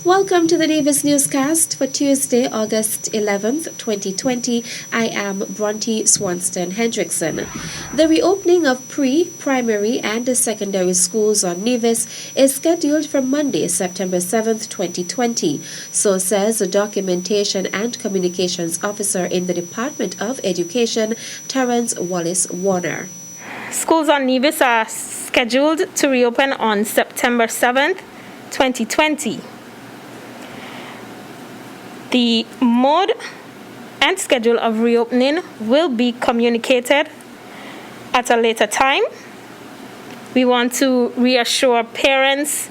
Welcome to the Nevis newscast for Tuesday, August 11th, 2020. I am Bronte Swanston Hendrickson. The reopening of pre-primary and secondary schools on Nevis is scheduled for Monday, September 7th, 2020. So says the Documentation and Communications Officer in the Department of Education, Terence Wallace Warner. Schools on Nevis are scheduled to reopen on September 7th, 2020. The mode and schedule of reopening will be communicated at a later time. We want to reassure parents,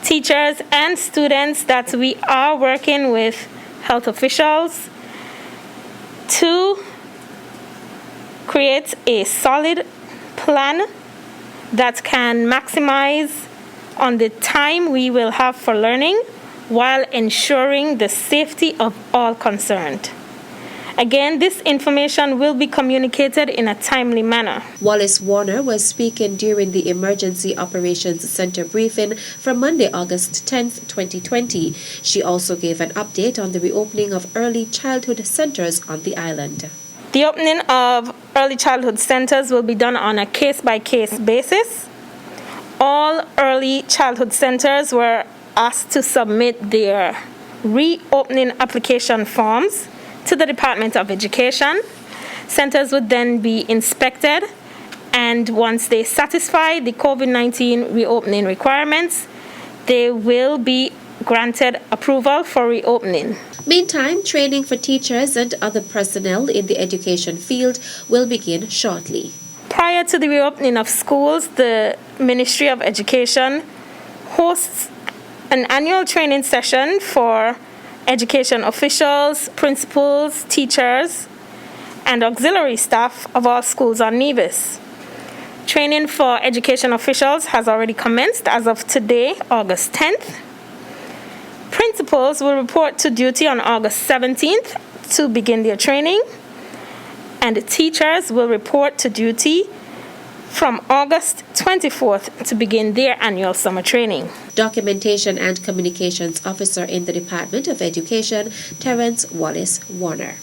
teachers, and students that we are working with health officials to create a solid plan that can maximize on the time we will have for learning while ensuring the safety of all concerned. Again, this information will be communicated in a timely manner. Wallace Warner was speaking during the Emergency Operations Center briefing from Monday, August 10th, 2020. She also gave an update on the reopening of early childhood centers on the island. The opening of early childhood centers will be done on a case-by-case basis. All early childhood centers were asked to submit their reopening application forms to the Department of Education. Centers would then be inspected, and once they satisfy the COVID-19 reopening requirements, they will be granted approval for reopening. Meantime, training for teachers and other personnel in the education field will begin shortly. Prior to the reopening of schools, the Ministry of Education hosts an annual training session for education officials, principals, teachers, and auxiliary staff of all schools on Nevis. Training for education officials has already commenced as of today, August 10th. Principals will report to duty on August 17th to begin their training, and teachers will report to duty from August 24th to begin their annual summer training. Documentation and Communications Officer in the Department of Education, Terence Wallace Warner.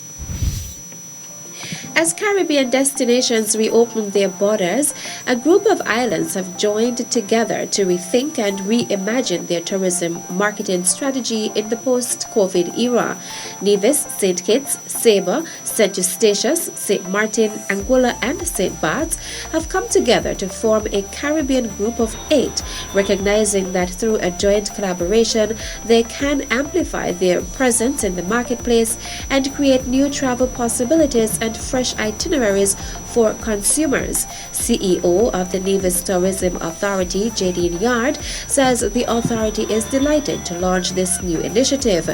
As Caribbean destinations reopen their borders, a group of islands have joined together to rethink and reimagine their tourism marketing strategy in the post-COVID era. Nevis, St. Kitts, Saba, St. Eustatius, St. Martin, Anguilla, and St. Barts have come together to form a Caribbean group of 8, recognizing that through a joint collaboration, they can amplify their presence in the marketplace and create new travel possibilities and fresh itineraries for consumers. CEO of the Nevis Tourism Authority, Jadine Yard, says the authority is delighted to launch this new initiative.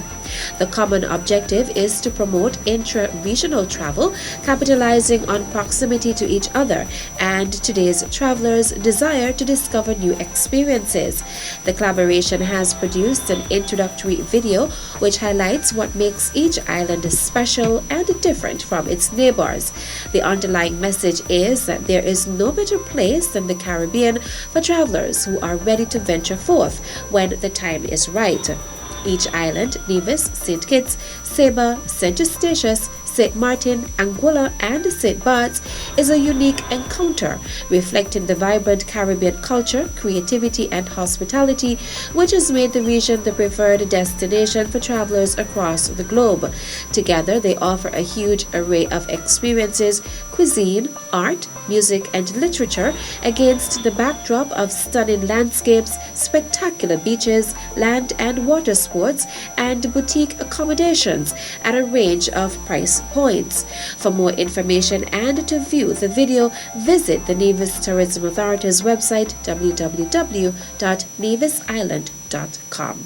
The common objective is to promote intra-regional travel, capitalizing on proximity to each other and today's travelers' desire to discover new experiences. The collaboration has produced an introductory video which highlights what makes each island special and different from its neighbors. The underlying message is that there is no better place than the Caribbean for travelers who are ready to venture forth when the time is right. Each island, Nevis, St. Kitts, Saba, St. Eustatius, St. Martin, Anguilla, and St. Barts is a unique encounter, reflecting the vibrant Caribbean culture, creativity, and hospitality, which has made the region the preferred destination for travelers across the globe. Together, they offer a huge array of experiences, cuisine, art, music, and literature against the backdrop of stunning landscapes, spectacular beaches, land and water sports, and boutique accommodations at a range of price points. For more information and to view the video, visit the Nevis Tourism Authority's website www.nevisisland.com.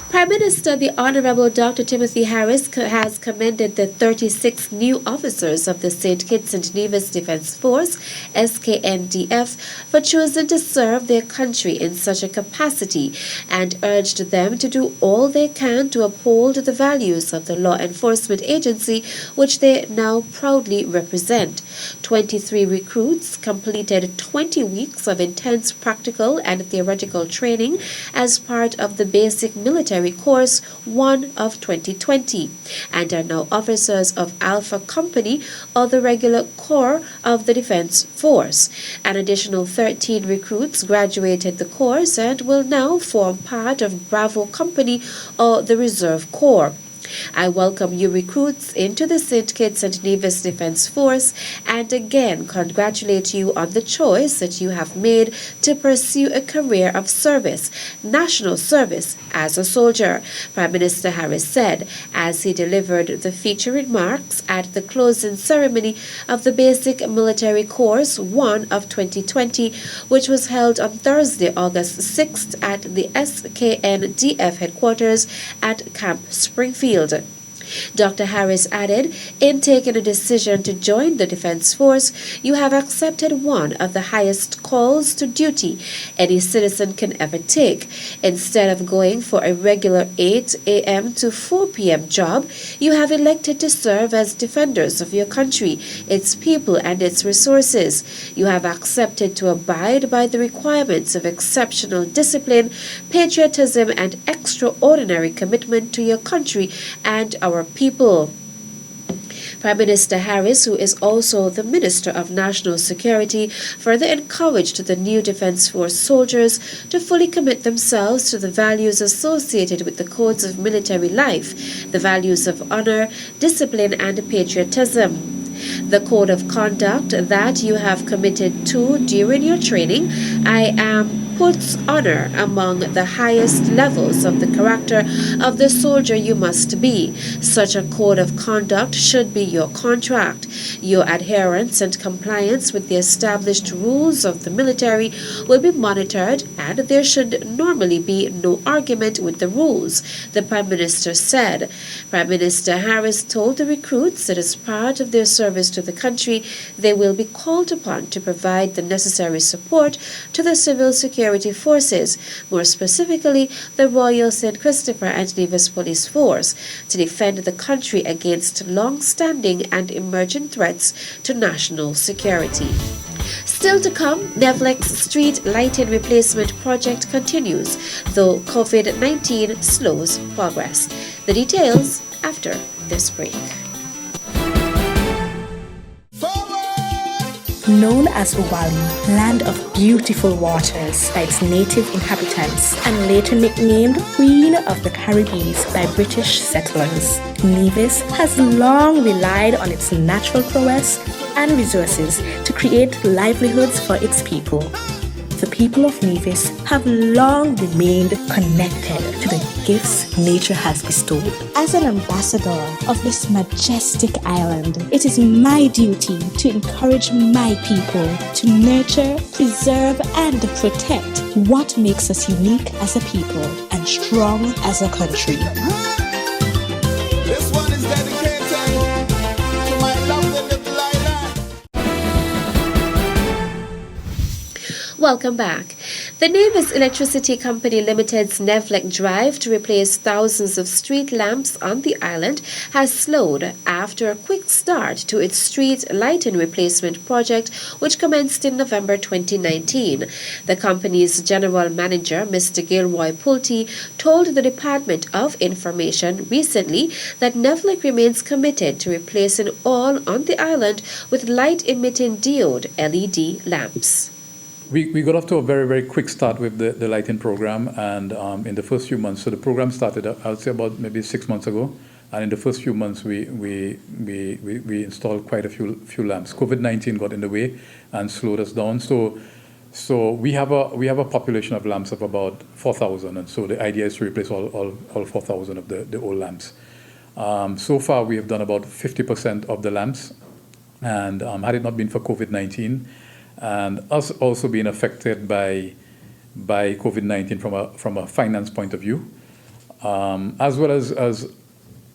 Prime Minister the Honorable Dr. Timothy Harris has commended the 36 new officers of the St. Kitts and Nevis Defence Force, SKNDF, for choosing to serve their country in such a capacity and urged them to do all they can to uphold the values of the law enforcement agency which they now proudly represent. 23 recruits completed 20 weeks of intense practical and theoretical training as part of the basic military course 1 of 2020 and are now officers of Alpha Company or the regular corps of the Defense Force. An additional 13 recruits graduated the course and will now form part of Bravo Company or the Reserve Corps. I welcome you recruits into the St. Kitts and Nevis Defence Force and again congratulate you on the choice that you have made to pursue a career of service, national service as a soldier, Prime Minister Harris said as he delivered the feature remarks at the closing ceremony of the Basic Military Course 1 of 2020, which was held on Thursday, August 6th at the SKNDF headquarters at Camp Springfield. Dr. Harris added, in taking a decision to join the Defense Force, you have accepted one of the highest calls to duty any citizen can ever take. Instead of going for a regular 8 a.m. to 4 p.m. job, you have elected to serve as defenders of your country, its people, and its resources. You have accepted to abide by the requirements of exceptional discipline, patriotism, and extraordinary commitment to your country and our people. Prime Minister Harris, who is also the Minister of National Security, further encouraged the new Defence Force soldiers to fully commit themselves to the values associated with the codes of military life, the values of honour, discipline, and patriotism. The code of conduct that you have committed to during your training, I am puts honor among the highest levels of the character of the soldier you must be. Such a code of conduct should be your contract. Your adherence and compliance with the established rules of the military will be monitored, and there should normally be no argument with the rules, the Prime Minister said. Prime Minister Harris told the recruits that as part of their service to the country, they will be called upon to provide the necessary support to the civil security forces, more specifically the Royal St. Christopher and Nevis Police Force, to defend the country against long-standing and emerging threats to national security. Still to come, Nevlec's street lighting replacement project continues, though COVID-19 slows progress. The details after this break. Known as Uwali, land of beautiful waters by its native inhabitants, and later nicknamed Queen of the Caribbean by British settlers, Nevis has long relied on its natural prowess and resources to create livelihoods for its people. The people of Nevis have long remained connected to the gifts nature has bestowed. As an ambassador of this majestic island, it is my duty to encourage my people to nurture, preserve, and protect what makes us unique as a people and strong as a country. This one is dedicated to my lovely little island. Welcome back. The Nevis Electricity Company Limited's Nevlec drive to replace thousands of street lamps on the island has slowed after a quick start to its street lighting replacement project, which commenced in November 2019. The company's general manager, Mr. Gilroy Pulte, told the Department of Information recently that Nevlec remains committed to replacing all on the island with light-emitting diode LED lamps. We got off to a very, very quick start with the lighting program, and in the first few months, so the program started, I would say, about maybe 6 months ago, and in the first few months, we installed quite a few lamps. COVID-19 got in the way and slowed us down. So we have a population of lamps of about 4,000, and so the idea is to replace all 4,000 of the old lamps. So far, we have done about 50% of the lamps, and had it not been for COVID-19, and us also being affected by COVID-19 from a finance point of view, as well as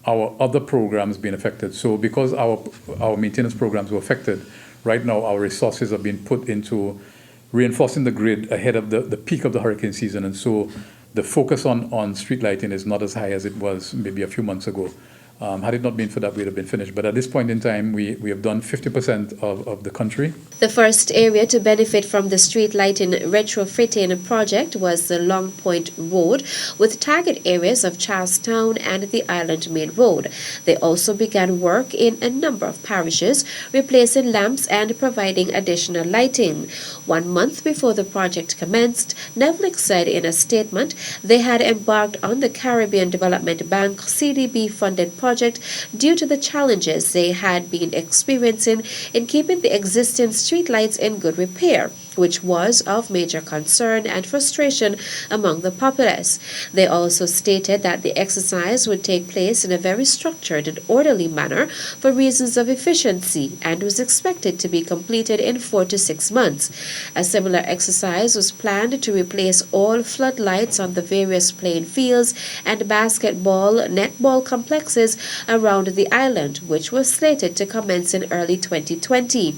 our other programs being affected. So because our maintenance programs were affected, right now our resources are being put into reinforcing the grid ahead of the peak of the hurricane season. And so the focus on street lighting is not as high as it was maybe a few months ago. Had it not been for that, we'd have been finished. But at this point in time, we have done 50% of the country. The first area to benefit from the street lighting retrofitting project was the Long Point Road, with target areas of Charlestown and the Island Main Road. They also began work in a number of parishes, replacing lamps and providing additional lighting. 1 month before the project commenced, Nevlik said in a statement they had embarked on the Caribbean Development Bank CDB-funded project due to the challenges they had been experiencing in keeping the existing streetlights in good repair, which was of major concern and frustration among the populace. They also stated that the exercise would take place in a very structured and orderly manner for reasons of efficiency and was expected to be completed in 4 to 6 months. A similar exercise was planned to replace all floodlights on the various playing fields and basketball, netball complexes around the island, which was slated to commence in early 2020.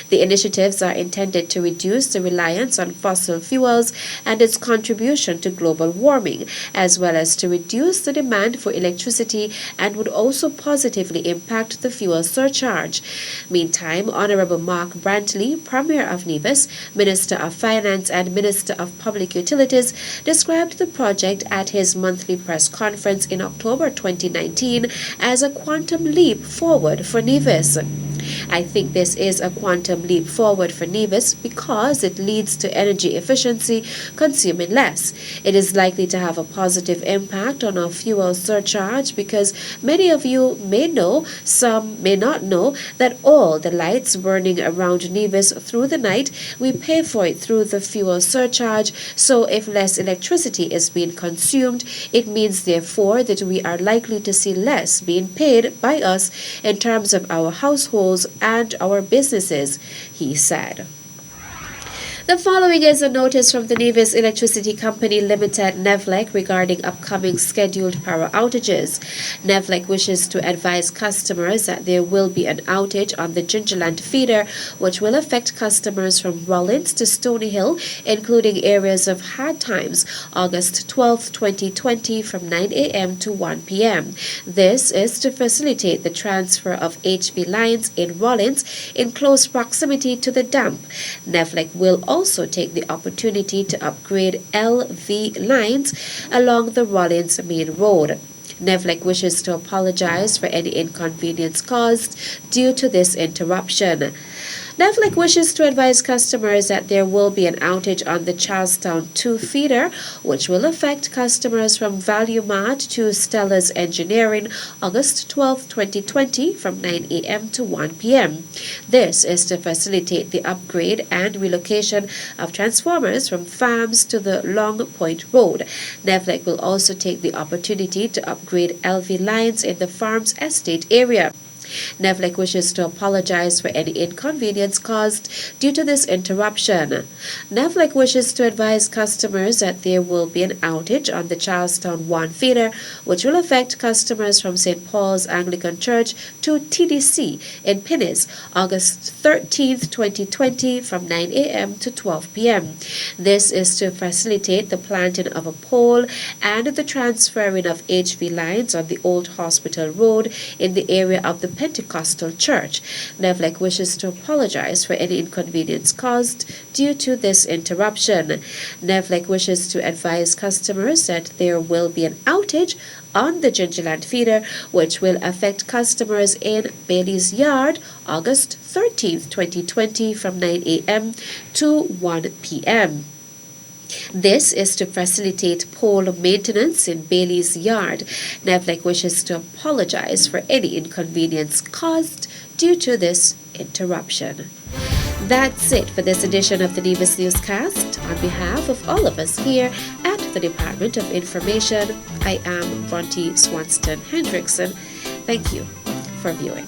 The initiatives are intended to reduce the reliance on fossil fuels and its contribution to global warming, as well as to reduce the demand for electricity, and would also positively impact the fuel surcharge. Meantime, Honorable Mark Brantley, Premier of Nevis, Minister of Finance and Minister of Public Utilities, described the project at his monthly press conference in October 2019 as a quantum leap forward for Nevis. I think this is a quantum leap forward for Nevis because it leads to energy efficiency, consuming less. It is likely to have a positive impact on our fuel surcharge because many of you may know, some may not know, that all the lights burning around Nevis through the night, we pay for it through the fuel surcharge. So if less electricity is being consumed, it means therefore that we are likely to see less being paid by us in terms of our households and our businesses, he said. The following is a notice from the Nevis Electricity Company Limited, NEVLEC, regarding upcoming scheduled power outages. NEVLEC wishes to advise customers that there will be an outage on the Gingerland feeder, which will affect customers from Rollins to Stony Hill, including areas of Hard Times, August 12, 2020, from 9 a.m. to 1 p.m. This is to facilitate the transfer of HV lines in Rollins in close proximity to the dump. NEVLEC will also take the opportunity to upgrade LV lines along the Rollins Main Road. NEVLEC wishes to apologize for any inconvenience caused due to this interruption. NEVLEC wishes to advise customers that there will be an outage on the Charlestown 2 feeder, which will affect customers from Value Mart to Stella's Engineering, August 12, 2020, from 9 a.m. to 1 p.m. This is to facilitate the upgrade and relocation of transformers from farms to the Long Point Road. NEVLEC will also take the opportunity to upgrade LV lines in the farms estate area. NEVLEC wishes to apologize for any inconvenience caused due to this interruption. NEVLEC wishes to advise customers that there will be an outage on the Charlestown 1 feeder, which will affect customers from St. Paul's Anglican Church to TDC in Pinnis, August 13, 2020, from 9 a.m. to 12 p.m. This is to facilitate the planting of a pole and the transferring of HV lines on the Old Hospital Road in the area of the Pentecostal Church. NEVLEC wishes to apologize for any inconvenience caused due to this interruption. NEVLEC wishes to advise customers that there will be an outage on the Gingerland feeder, which will affect customers in Bailey's Yard, August 13th, 2020, from 9 a.m. to 1 p.m. This is to facilitate pole maintenance in Bailey's Yard. NEVLEC wishes to apologize for any inconvenience caused due to this interruption. That's it for this edition of the Nevis Newscast. On behalf of all of us here at the Department of Information, I am Bronte Swanston Hendrickson. Thank you for viewing.